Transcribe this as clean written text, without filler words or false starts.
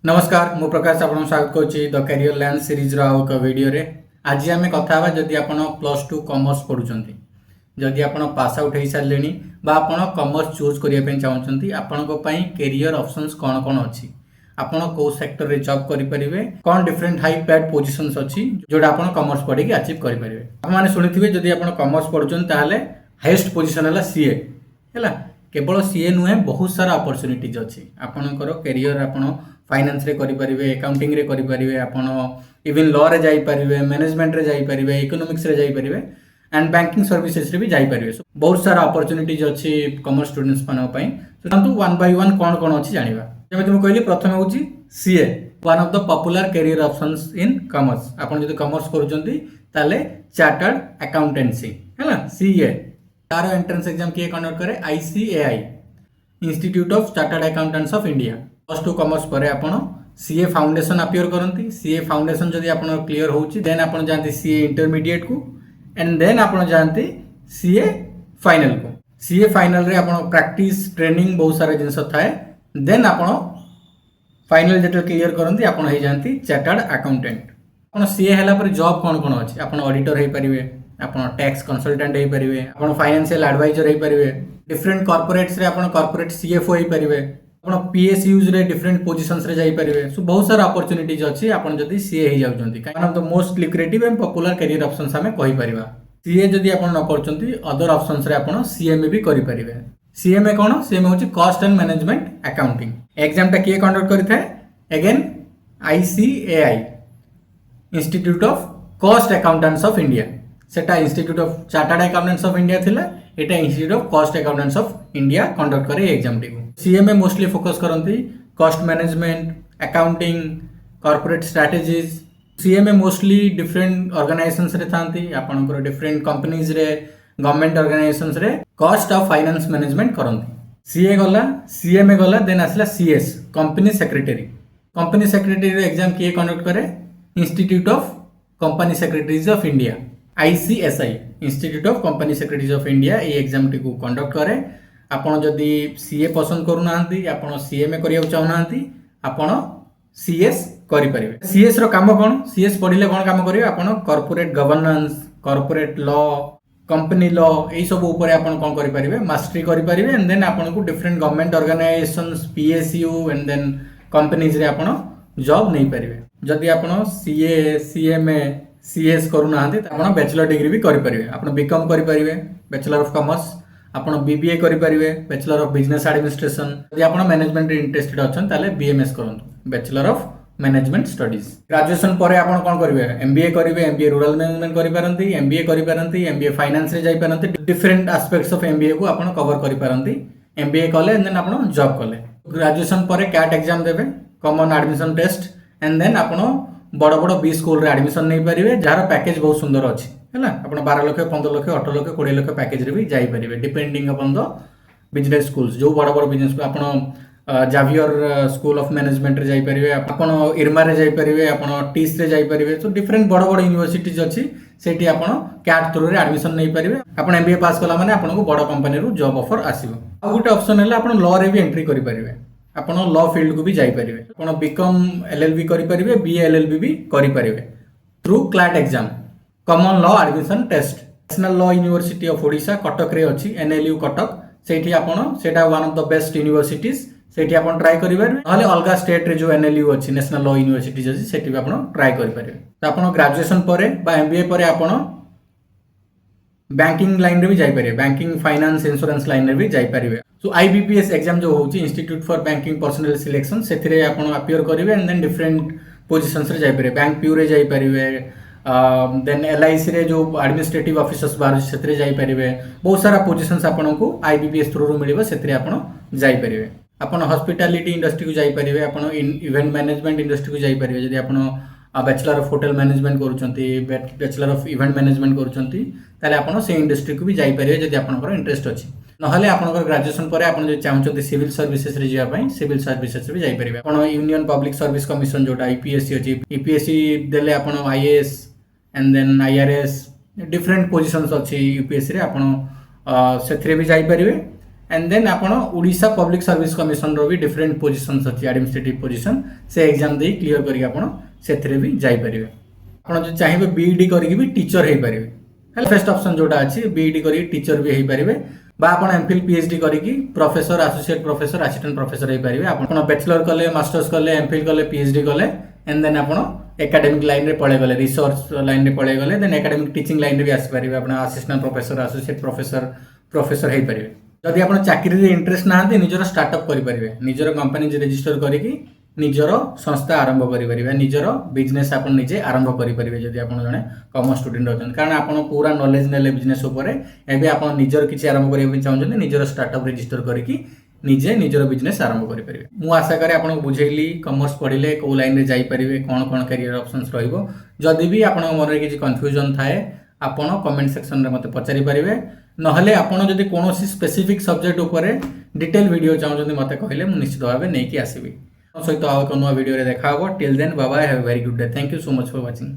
नमस्कार मु प्रकाश आपन स्वागत करुच्ची द कैरियर लैंड सीरीज एक वीडियो रे आज आम कथा जदि आप प्लस टू कॉमर्स पढ़ुंट जदि आप पास आउट हो सारे आप कॉमर्स चूज करने चाहते आपण कैरियर ऑप्शंस कौन कौन अच्छी आपण कौ सेक्टर रे जॉब करेंगे कौन डिफरेंट हाई पैड पोजिशंस अच्छी जोटा आप कॉमर्स पढ़ी अचीव करेंगे आपने शुणी जदि आप कॉमर्स पढ़ुंट हाईएस्ट पोजिशन है सीए है केवल सीए नुहे बहुत सारा अपॉर्चुनिटीज अच्छी आपणकर कैरियर आपण फाइनेंस रे करि परिबे अकाउंटिंग रे करि परिबे आपण इवन लॉ रे जाई परिबे मैनेजमेंट रे जाई परिबे इकोनॉमिक्स रे जाई परिबे एंड बैंकिंग सर्विसेज रे भी जाई परिबे बहुत सारा अपॉर्चुनिटीज अछि कॉमर्स स्टूडेंट्स मानन पई तो वन बाय वन कोन कोन अछि जानिबा जेमे तुम कहली प्रथमे होछि CA one of the popular career options in commerce आपण जदि कॉमर्स करूचंती ताले चार्टर्ड अकाउंटेंसी हैला सीए तार एंट्रेंस एग्जाम किए कंडक्ट करे ICAI institute of chartered accountants of India plus two commerce पर आपण सीए फाउंडेशन अपियर करती सीए फाउंडेशन जदि आप क्लीयर होची देन आप जानते सीए इंटरमीडिएट को एंड देन आप जानते सीए फाइनल को सीए फाइनल रे आपण प्रैक्टिस ट्रेनिंग बहुत सारा जिनस थाए देन आप फाइनल जेटर क्लियर करती आप हो जाती चार्टर्ड अकाउंटेंट आप सीए है पर जॉब कौन कौन अच्छी आप ऑडिटर हो पारे आप टैक्स कंसल्टेंट हो पारे आप फाइनेंशियल एडवाइजर हो पारे डिफरेंट कॉर्पोरेट्स रे आप कॉर्पोरेट सीएफओ हो पारे आप पीएसयूज रे डिफरेंट पोजिशंस रे जाई परिवे सो बहुत सारा अपॉर्चुनिटीज अछि आपण जदी सीए हे जाउचंती one of the most lucrative and popular career options हमें कहि परिबा सीए जदी आपण न करचंती अदर ऑप्शंस रे आपण सीएमए भी करि परिवे सीएमए कोन सीएमए होची cost and management accounting exam ता किए कंडक्ट करिथाय again ICAI institute of cost accountants of India सेटा institute of chartered accountants of India थिला एटा institute of cost accountants of India conduct करे एग्जाम टिकु सीएमए मोस्टली फोकस करती cost management accounting corporate strategies CMA mostly different organisations रे थांती आपनकर different companies रे गवर्नमेंट ऑर्गेनाइजेशंस रे कॉस्ट ऑफ फाइनेंस मैनेजमेंट करती सीए गला सीएमए गला देन आसला सीएस कंपनी सेक्रेटरी एग्जाम किए कंडक्ट करे institute of company secretaries of India ICSI institute of company secretaries of India ये एग्जाम टी को कंडक्ट करे आपण जदि सीए पसंद करूना आपण सीएमए करिया चाहूना आपण सीएस करि परिबे सीएस रो काम कोन सीएस पढिले कोन काम करिवे आपण corporate governance corporate law company law एई सब ऊपर आपण कोन करि परिबे मास्टरी करि परिबे एंड देन आपण को different government organisations PSU and then companies रे आपण जॉब नै परिबे जदि आपण सीए सीएमए सीएस करूना आपण बैचलर डिग्री भी करि परिबे आपण बीकॉम करि परिबे बैचलर ऑफ कॉमर्स आपण बीबीए करि परिबे बैचलर ऑफ बिजनेस एडमिनिस्ट्रेशन यदि आपण मैनेजमेंट इंटरेस्टेड अछन ताले बीएमएस करंतु bachelor of management studies graduation परे आपण कोन करिवे एमबीए करिवे एमबीए रूरल मैनेजमेंट करि पारंती एमबीए करि पारंती एमबीए फाइनेंस रे जाई पारंती डिफरेंट एस्पेक्ट्स ऑफ एमबीए को आपण कवर करि पारंती एमबीए कले एंड देन आपण जॉब कले ग्रेजुएशन परे कैट एग्जाम देबे common admission test and then आपण बड़ बड़ बी स्कूल रे एडमिशन नै परिवे जार पैकेज बहुत सुंदर अछि हैला आपण 12 लाख 15 लाख 18 लाख 20 लाख पैकेज रे भी जाई परिवे depending upon the business schools जो बड़ बड़ बिजनेस को आपण जावियर स्कूल ऑफ मैनेजमेंट रे जाई परिवे आपण इरमा रे जाई परिवे आपण टीस रे जाई परिवे तो डिफरेंट बड़ बड़ यूनिवर्सिटीज अछि सेठी आपण कैट थ्रू रे एडमिशन नै परिवे आपण एमबीए पास कला माने आपण को बड़ कंपनी रो जॉब ऑफर आसीबो आ गुटे ऑप्शन हैला आपण लॉ रे भी एंट्री करि परिवे आपण लॉ फील्ड को भी जाई परिवे आपण बीकॉम एलएलबी करि परिवे बीए एलएलबी भी करि परिवे through CLAT exam common law admission test national law university of Odisha Cuttack रे अछि एनएलयू कटक सेठी आपण सेटा one of the best universities सेठी आपण ट्राई करि परिवे नहले अलगा स्टेट रे जो एनएलयू अछि नेशनल लॉ यूनिवर्सिटीज अछि सेठी भी आपण ट्राई करि परिवे त आपण ग्रेजुएशन परे बा एमबीए परे आपण बैंकिंग लाइन रे भी जाई परिवे बैंकिंग फाइनेंस इंश्योरेंस लाइन रे भी जाई परिवे सो आईबीपीएस एग्जाम जो होची institute for banking personnel selection सेथिरे आपण अपियर करिवे एंड देन डिफरेंट पोजीशंस रे जाई परिवे बैंक प्यू रे जाई परिवे देन एलआईसी रे जो एडमिनिस्ट्रेटिव ऑफिसर्स बाहर सेथिरे जाई परिवे बहुत सारा पोजीशंस आपण को आईबीपीएस थ्रू रो मिलिबो सेथिरे आपण जाई परिवे आपण हॉस्पिटैलिटी इंडस्ट्री को जाई परिवे आपण इवेंट मैनेजमेंट इंडस्ट्री को जाई परिवे जदि आपण बैचलर ऑफ होटल मैनेजमेंट करूचंती बैचलर ऑफ इवेंट मैनेजमेंट करूचंती ताले आपण से इंडस्ट्री को भी जाई परिवे जदि आपनकर इंटरेस्ट अछि नहले आपनकर ग्रेजुएशन परे आपण जे चाहउचंती सिविल सर्विसेज रे जिया पई सिविल सर्विसेज रे जाई परिवे आपण यूनियन पब्लिक सर्विस कमिशन जोटा ईपीएससी अछि ईपीएससी देले आपण IAS and then IRS different positions अछि यूपीएससी रे आपण सेथरे भी जाई परिवे एंड देन आपण ओडिशा पब्लिक सर्विस कमिशन रो भी डिफरेंट पोजीशंस अछि एडमिनिस्ट्रेटिव पोजीशन से एग्जाम दे क्लियर करी आपण सेथरे भी जाई परिबे। आपण जो चाहिबे बीईडी करी भी टीचर हे परिबे। फर्स्ट ऑप्शन जोटा अछि बीईडी करी टीचर भी हे परिबे बा आपण एमफिल पीएचडी करी professor associate professor assistant professor हे परिबे। आपण बैचलर कले मास्टर्स कले एमफिल कले पीएचडी कले एंड देन आपण एकेडमिक लाइन रे पळे गले रिसर्च लाइन रे पळे गले देन एकेडमिक टीचिंग लाइन रे भी आसी परिबे। आपण असिस्टेंट प्रोफेसर एसोसिएट प्रोफेसर हे परिबे। जदि आपण चाकरी रे इंटरेस्ट नाहंती निजर स्टार्टअप करि परिबे निजर कंपनी जे रजिस्टर करिकि निजर संस्था आरंभ करि परिबे निजर बिजनेस आपण निजे आरंभ करि परिबे जदि आपण जने कॉमर्स स्टूडेंट होतन कारण आपण पूरा नॉलेज नेले बिजनेस ऊपर एबे आपण निजर किछि आरंभ करिबे चाहउछन निजर स्टार्टअप रजिस्टर करिकि निजे निजर बिजनेस आरंभ करि परिबे। मु आशा करे आपण बुझेली कॉमर्स पढिले को लाइन रे जाई परिबे कोन करियर ऑप्शंस रहइबो। जदि भी आपण मन रे किछि कंफ्यूजन थाए आपण कमेंट सेक्शन रे मते पचारि परिबे नहले आपण जदि कोनोसी स्पेसिफिक सब्जेक्ट ऊपर डिटेल वीडियो चाहउछन मते कहले मु निश्चित भाबे नै कि आसीबी सहित आउ एक नवा वीडियो रे देखा हो। Till then bye bye have a very good day. Thank you so much for watching.